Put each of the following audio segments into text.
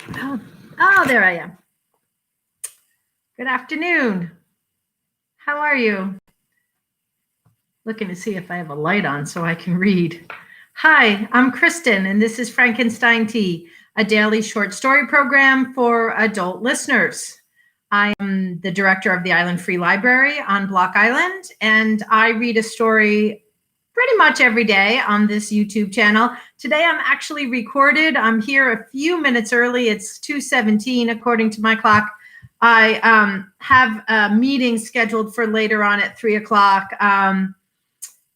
Oh, there I am. Good afternoon. How are you? Looking to see if I have a light on so I can read. Hi, I'm Kristen, and this is Frankenstein Tea, a daily short story program for adult listeners. I am the director of the Island Free Library on Block Island, and I read a story pretty much every day on this YouTube channel. Today I'm actually recorded. I'm here a few minutes early. It's 2:17 according to my clock. I have a meeting scheduled for later on at 3 o'clock.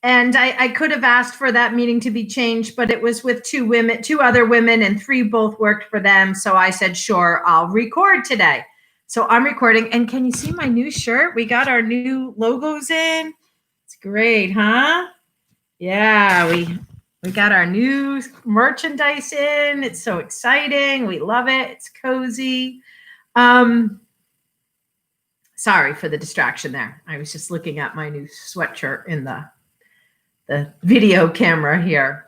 And I could have asked for that meeting to be changed, but it was with two other women, and three both worked for them. So I said, sure, I'll record today. So I'm recording. And can you see my new shirt? We got our new logos in. It's great, huh? Yeah, we got our new merchandise in. It's so exciting. We love it. It's cozy. Sorry for the distraction there. I was just looking at my new sweatshirt in the video camera here.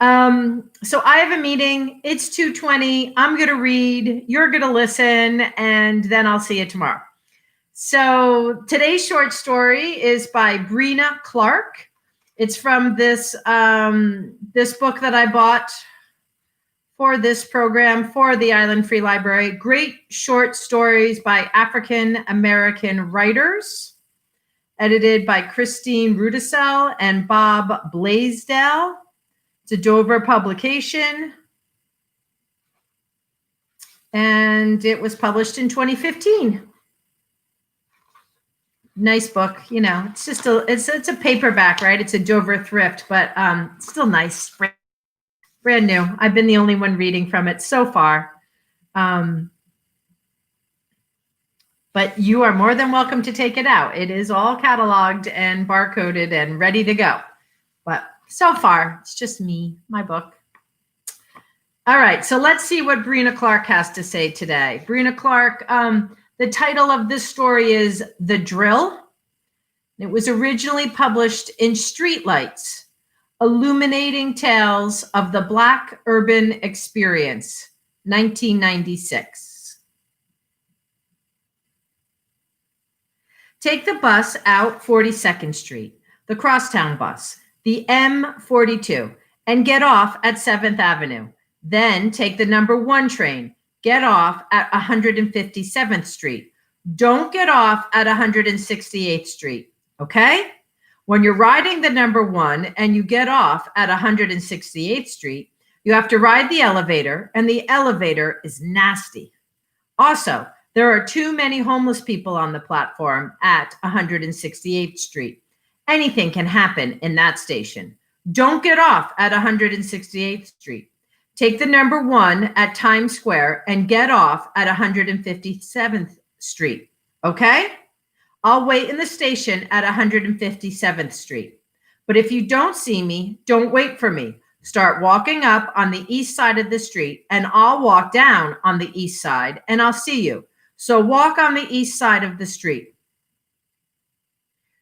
So I have a meeting. It's 2:20. I'm going to read. You're going to listen, and then I'll see you tomorrow. So today's short story is by Brina Clark. It's from this book that I bought for this program for the Island Free Library. Great short stories by African American writers, edited by Christine Rudisell and Bob Blaisdell. It's a Dover publication, and it was published in 2015. Nice book, you know. It's just it's a paperback, right? It's a Dover thrift, but still nice, brand new. I've been the only one reading from it so far. But you are more than welcome to take it out. It is all cataloged and barcoded and ready to go. But so far, it's just me, my book. All right, so let's see what Brina Clark has to say today. Brina Clark, the title of this story is The Drill. It was originally published in Streetlights, Illuminating Tales of the Black Urban Experience, 1996. Take the bus out 42nd Street, the Crosstown bus, the M42, and get off at 7th Avenue. Then take the number 1 train. Get off at 157th Street. Don't get off at 168th Street, okay? When you're riding the number 1 and you get off at 168th Street, you have to ride the elevator, and the elevator is nasty. Also, there are too many homeless people on the platform at 168th Street. Anything can happen in that station. Don't get off at 168th Street. Take the number 1 at Times Square and get off at 157th Street, okay? I'll wait in the station at 157th Street. But if you don't see me, don't wait for me. Start walking up on the east side of the street, and I'll walk down on the east side, and I'll see you. So walk on the east side of the street.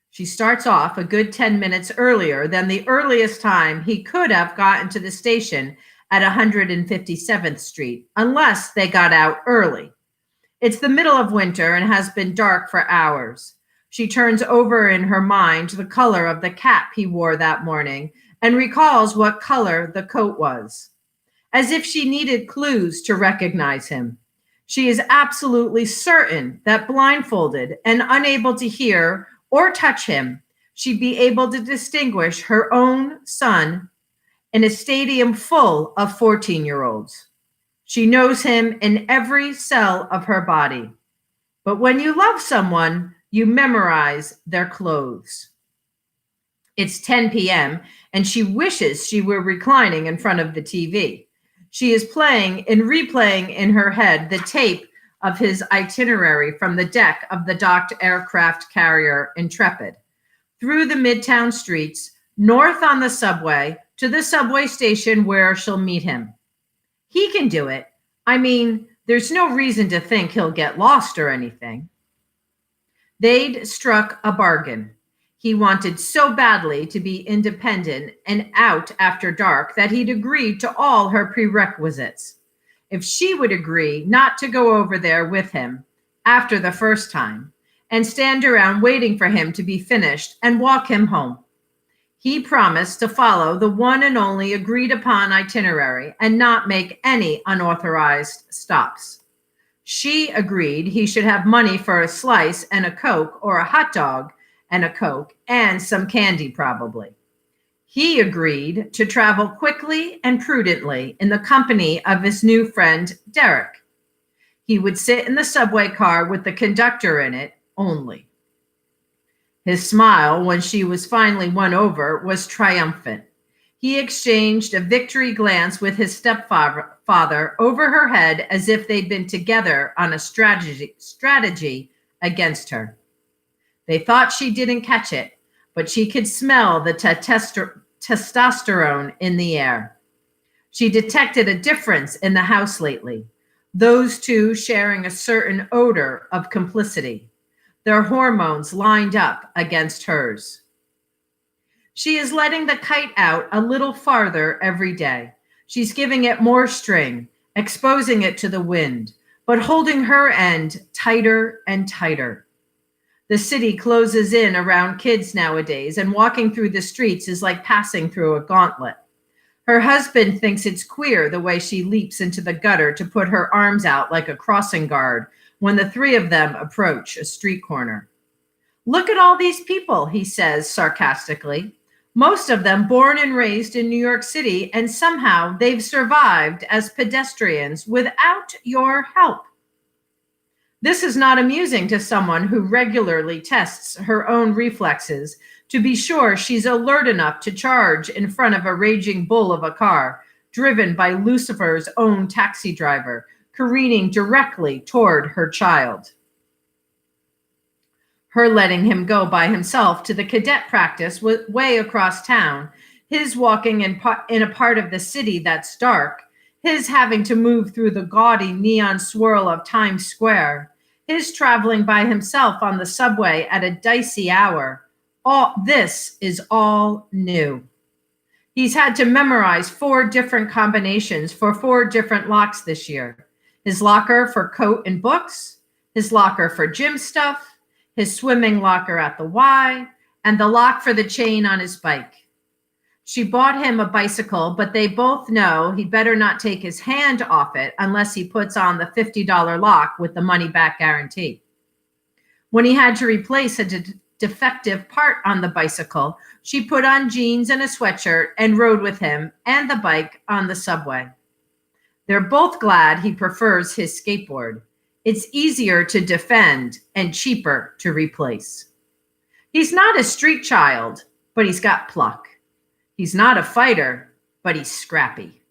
She starts off a good 10 minutes earlier than the earliest time he could have gotten to the station at 157th Street, unless they got out early. It's the middle of winter and has been dark for hours. She turns over in her mind the color of the cap he wore that morning and recalls what color the coat was, as if she needed clues to recognize him. She is absolutely certain that blindfolded and unable to hear or touch him, she'd be able to distinguish her own son in a stadium full of 14-year-olds. She knows him in every cell of her body. But when you love someone, you memorize their clothes. It's 10 p.m., and she wishes she were reclining in front of the TV. She is playing and replaying in her head the tape of his itinerary from the deck of the docked aircraft carrier Intrepid, through the Midtown streets, north on the subway, to the subway station where she'll meet him. He can do it. I mean, there's no reason to think he'll get lost or anything. They'd struck a bargain. He wanted so badly to be independent and out after dark that he'd agreed to all her prerequisites. if she would agree not to go over there with him after the first time and stand around waiting for him to be finished and walk him home. He promised to follow the one and only agreed upon itinerary and not make any unauthorized stops. She agreed he should have money for a slice and a Coke, or a hot dog and a Coke and some candy probably. He agreed to travel quickly and prudently in the company of his new friend, Derek. He would sit in the subway car with the conductor in it only. His smile when she was finally won over was triumphant. He exchanged a victory glance with his stepfather over her head as if they'd been together on a strategy against her. They thought she didn't catch it, but she could smell the testosterone in the air. She detected a difference in the house lately, those two sharing a certain odor of complicity, their hormones lined up against hers. She is letting the kite out a little farther every day. She's giving it more string, exposing it to the wind, but holding her end tighter and tighter. The city closes in around kids nowadays, and walking through the streets is like passing through a gauntlet. Her husband thinks it's queer the way she leaps into the gutter to put her arms out like a crossing guard when the three of them approach a street corner. "Look at all these people," he says sarcastically. "Most of them born and raised in New York City, and somehow they've survived as pedestrians without your help." This is not amusing to someone who regularly tests her own reflexes to be sure she's alert enough to charge in front of a raging bull of a car, driven by Lucifer's own taxi driver, careening directly toward her child. Her letting him go by himself to the cadet practice way across town, his walking in a part of the city that's dark, his having to move through the gaudy neon swirl of Times Square, his traveling by himself on the subway at a dicey hour, all this is all new. He's had to memorize 4 different combinations for 4 different locks this year. His locker for coat and books, his locker for gym stuff, his swimming locker at the Y, and the lock for the chain on his bike. She bought him a bicycle, but they both know he better not take his hand off it unless he puts on the $50 lock with the money-back guarantee. When he had to replace a defective part on the bicycle, she put on jeans and a sweatshirt and rode with him and the bike on the subway. They're both glad he prefers his skateboard. It's easier to defend and cheaper to replace. He's not a street child, but he's got pluck. He's not a fighter, but he's scrappy.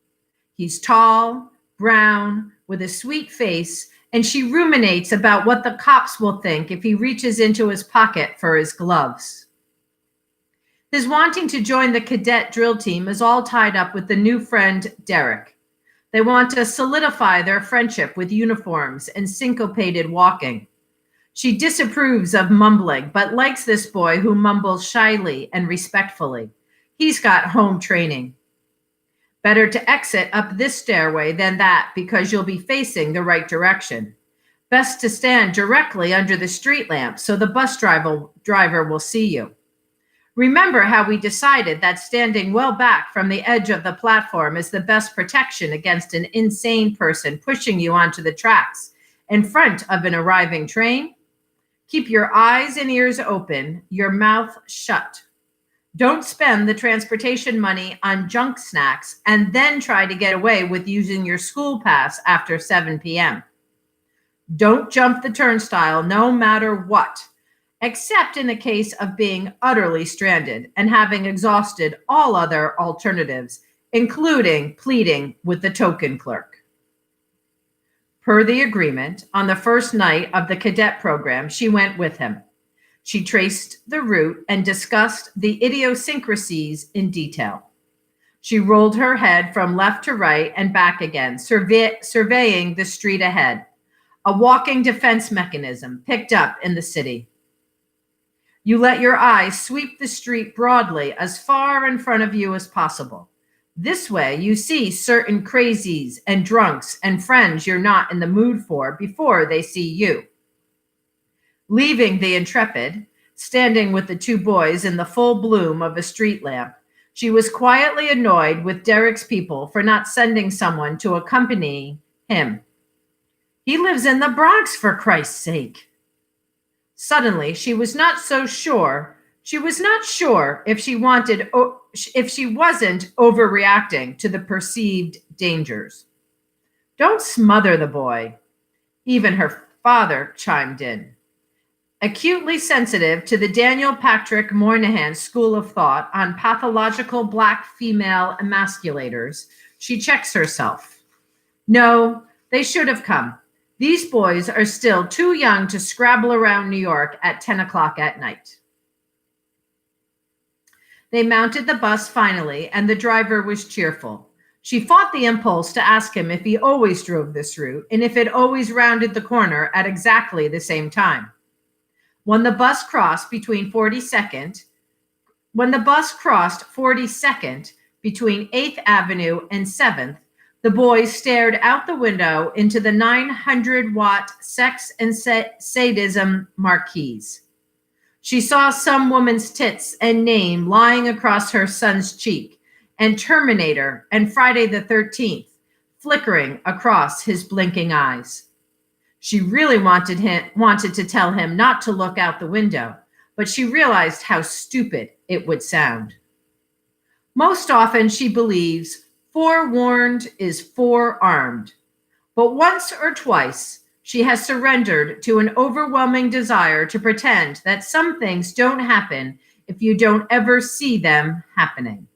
He's tall, brown, with a sweet face, and she ruminates about what the cops will think if he reaches into his pocket for his gloves. His wanting to join the cadet drill team is all tied up with the new friend, Derek. They want to solidify their friendship with uniforms and syncopated walking. She disapproves of mumbling, but likes this boy who mumbles shyly and respectfully. He's got home training. Better to exit up this stairway than that because you'll be facing the right direction. Best to stand directly under the street lamp so the bus driver will see you. Remember how we decided that standing well back from the edge of the platform is the best protection against an insane person pushing you onto the tracks in front of an arriving train? Keep your eyes and ears open, your mouth shut. Don't spend the transportation money on junk snacks and then try to get away with using your school pass after 7 p.m. Don't jump the turnstile no matter what, except in the case of being utterly stranded and having exhausted all other alternatives, including pleading with the token clerk. Per the agreement, on the first night of the cadet program, she went with him. She traced the route and discussed the idiosyncrasies in detail. She rolled her head from left to right and back again, surveying the street ahead, a walking defense mechanism picked up in the city. You let your eyes sweep the street broadly as far in front of you as possible. This way, you see certain crazies and drunks and friends you're not in the mood for before they see you. Leaving the Intrepid, standing with the two boys in the full bloom of a street lamp, she was quietly annoyed with Derek's people for not sending someone to accompany him. He lives in the Bronx, for Christ's sake. Suddenly, she was not sure if she wasn't overreacting to the perceived dangers. Don't smother the boy, even her father chimed in. Acutely sensitive to the Daniel Patrick Moynihan school of thought on pathological black female emasculators, she checks herself. No, they should have come. These boys are still too young to scrabble around New York at 10 o'clock at night. They mounted the bus finally, and the driver was cheerful. She fought the impulse to ask him if he always drove this route and if it always rounded the corner at exactly the same time. When the bus crossed 42nd between 8th Avenue and 7th, the boys stared out the window into the 900-watt Sex and Sadism marquees. She saw some woman's tits and name lying across her son's cheek, and Terminator and Friday the 13th flickering across his blinking eyes. She really wanted to tell him not to look out the window, but she realized how stupid it would sound. Most often she believes forewarned is forearmed, but once or twice she has surrendered to an overwhelming desire to pretend that some things don't happen if you don't ever see them happening.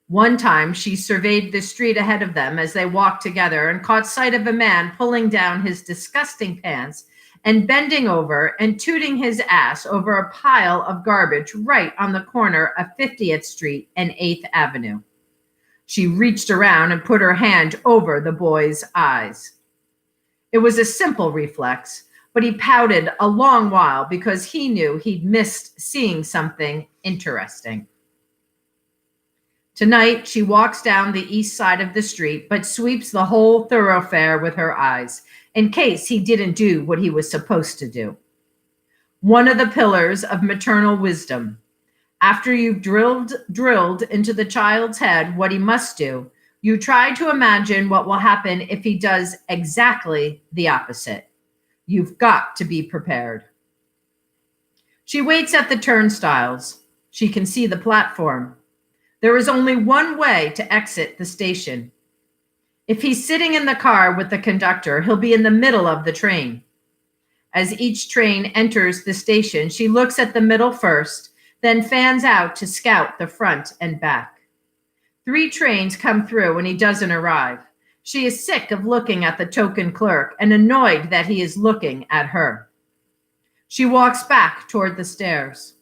One time, she surveyed the street ahead of them as they walked together and caught sight of a man pulling down his disgusting pants and bending over and tooting his ass over a pile of garbage right on the corner of 50th Street and 8th Avenue. She reached around and put her hand over the boy's eyes. It was a simple reflex, but he pouted a long while because he knew he'd missed seeing something interesting. Tonight, she walks down the east side of the street, but sweeps the whole thoroughfare with her eyes, in case he didn't do what he was supposed to do. One of the pillars of maternal wisdom. After you've drilled into the child's head what he must do, you try to imagine what will happen if he does exactly the opposite. You've got to be prepared. She waits at the turnstiles. She can see the platform. There is only one way to exit the station. If he's sitting in the car with the conductor, he'll be in the middle of the train. As each train enters the station, she looks at the middle first, then fans out to scout the front and back. 3 trains come through and he doesn't arrive. She is sick of looking at the token clerk and annoyed that he is looking at her. She walks back toward the stairs.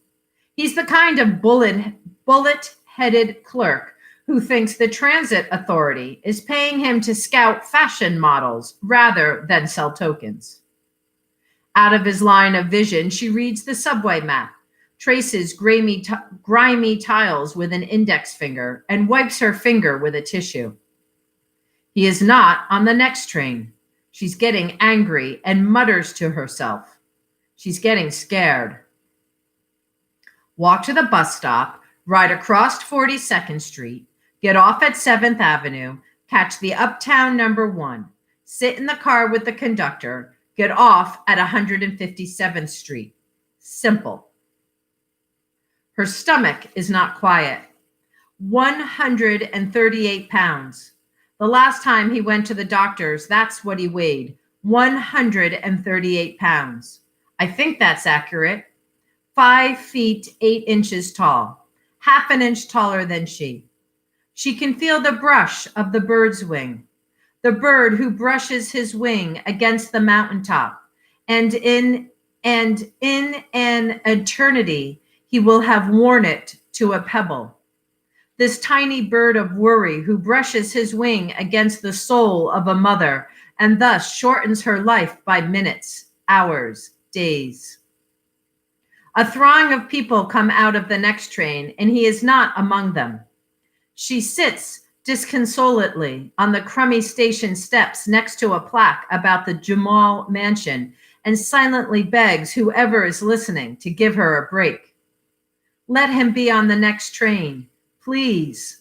He's the kind of bullet-headed clerk who thinks the transit authority is paying him to scout fashion models rather than sell tokens. Out of his line of vision, she reads the subway map, traces grimy tiles with an index finger, and wipes her finger with a tissue. He is not on the next train. She's getting angry and mutters to herself. She's getting scared. Walk to the bus stop, ride across 42nd Street, get off at 7th Avenue, catch the Uptown number 1, sit in the car with the conductor, get off at 157th Street. Simple. Her stomach is not quiet. 138 pounds. The last time he went to the doctor's, that's what he weighed. 138 pounds. I think that's accurate. 5 feet 8 inches tall. Half an inch taller than she. She can feel the brush of the bird's wing. The bird who brushes his wing against the mountaintop. And in an eternity, he will have worn it to a pebble. This tiny bird of worry who brushes his wing against the soul of a mother and thus shortens her life by minutes, hours, days. A throng of people come out of the next train, and he is not among them. She sits disconsolately on the crummy station steps next to a plaque about the Jamal mansion and silently begs whoever is listening to give her a break. Let him be on the next train, please.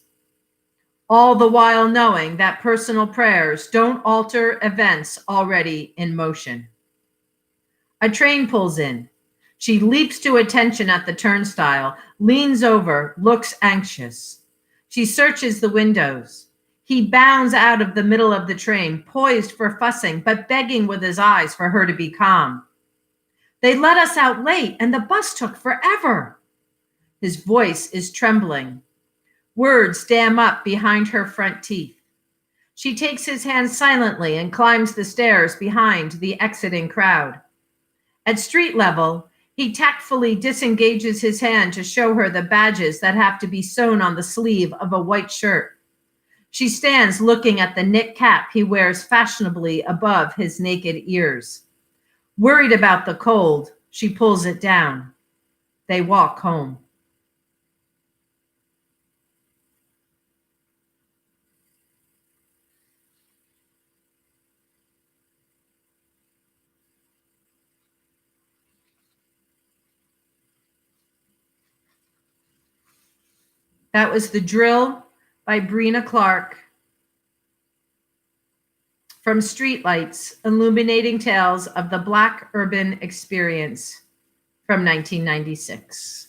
All the while knowing that personal prayers don't alter events already in motion. A train pulls in. She leaps to attention at the turnstile, leans over, looks anxious. She searches the windows. He bounds out of the middle of the train, poised for fussing, but begging with his eyes for her to be calm. They let us out late, and the bus took forever. His voice is trembling. Words dam up behind her front teeth. She takes his hand silently and climbs the stairs behind the exiting crowd. At street level, he tactfully disengages his hand to show her the badges that have to be sewn on the sleeve of a white shirt. She stands looking at the knit cap he wears fashionably above his naked ears. Worried about the cold, she pulls it down. They walk home. That was The Drill by Brina Clark from Streetlights, Illuminating Tales of the Black Urban Experience from 1996.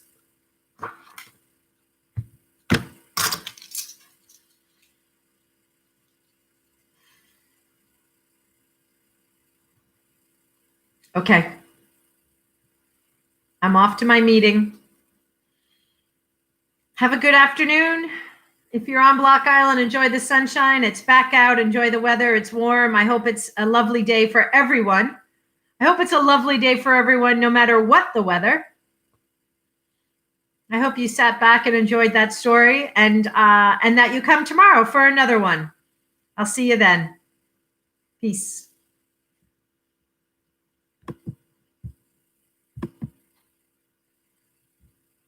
Okay. I'm off to my meeting. Have a good afternoon. If you're on Block Island, enjoy the sunshine. It's back out. Enjoy the weather. It's warm. I hope it's a lovely day for everyone. I hope it's a lovely day for everyone, no matter what the weather. I hope you sat back and enjoyed that story, and that you come tomorrow for another one. I'll see you then. Peace.